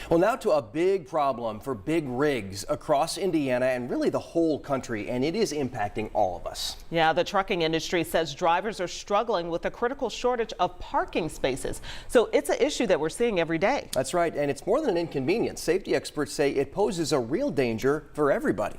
Well, now to a big problem for big rigs across Indiana and really the whole country, and it is impacting all of us. Yeah, the trucking industry says drivers are struggling with a critical shortage of parking spaces. So it's an issue that we're seeing every day. That's right, and it's more than an inconvenience. Safety experts say it poses a real danger for everybody.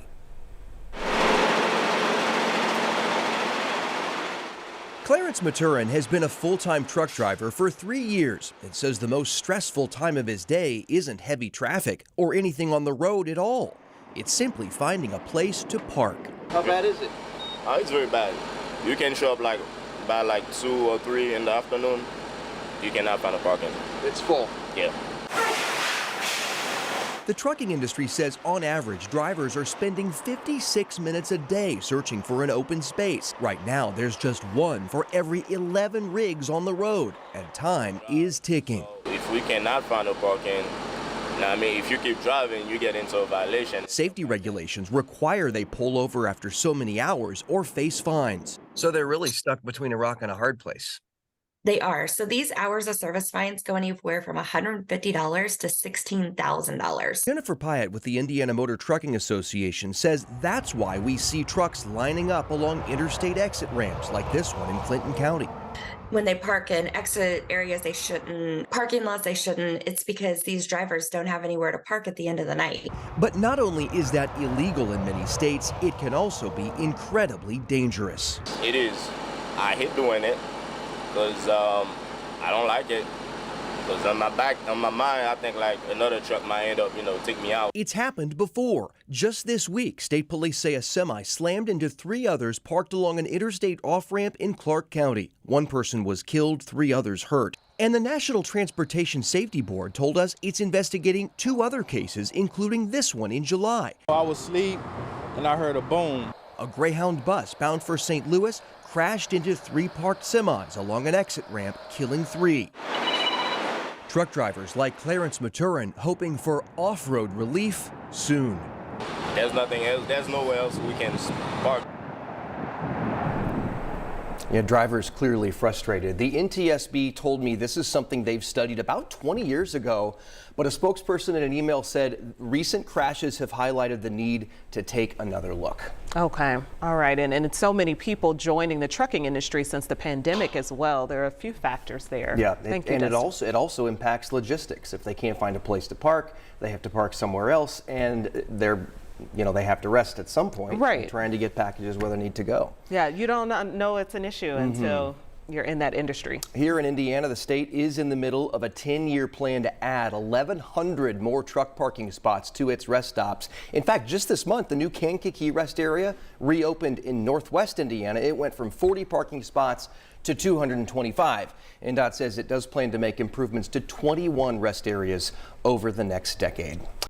Clarence Maturin has been a full-time truck driver for 3 years and says the most stressful time of his day isn't heavy traffic or anything on the road at all. It's simply finding a place to park. How bad is it? It's very bad. You can show up by 2 or 3 in the afternoon. You cannot find a parking. It's full. Yeah. The trucking industry says on average, drivers are spending 56 minutes a day searching for an open space. Right now, there's just one for every 11 rigs on the road, and time is ticking. If we cannot find a parking, if you keep driving, you get into a violation. Safety regulations require they pull over after so many hours or face fines. So they're really stuck between a rock and a hard place. They are. So these hours of service fines go anywhere from $150 to $16,000. Jennifer Pyatt with the Indiana Motor Trucking Association says that's why we see trucks lining up along interstate exit ramps like this one in Clinton County. When they park in exit areas they shouldn't, parking lots they shouldn't, it's because these drivers don't have anywhere to park at the end of the night. But not only is that illegal in many states, it can also be incredibly dangerous. It is. I hate doing it because I don't like it. Because on my mind, I think another truck might end up, take me out. It's happened before. Just this week, state police say a semi slammed into 3 others parked along an interstate off-ramp in Clark County. 1 person was killed, 3 others hurt. And the National Transportation Safety Board told us it's investigating 2 other cases, including this one in July. I was asleep and I heard a boom. A Greyhound bus bound for St. Louis crashed into 3 parked semis along an exit ramp, killing 3. Truck drivers like Clarence Maturin hoping for off-road relief soon. There's nothing else. There's nowhere else we can park. Yeah, drivers clearly frustrated. The NTSB told me this is something they've studied about 20 years ago, but a spokesperson in an email said recent crashes have highlighted the need to take another look. Okay. All right. And it's so many people joining the trucking industry since the pandemic as well. There are a few factors there. Yeah, Thank you, and Dustin. it also impacts logistics. If they can't find a place to park, they have to park somewhere else, and they have to rest at some point. Right. Trying to get packages where they need to go. Yeah, you don't know it's an issue until you're in that industry. Here in Indiana, the state is in the middle of a 10-year plan to add 1,100 more truck parking spots to its rest stops. In fact, just this month, the new Kankakee rest area reopened in northwest Indiana. It went from 40 parking spots to 225. NDOT says it does plan to make improvements to 21 rest areas over the next decade.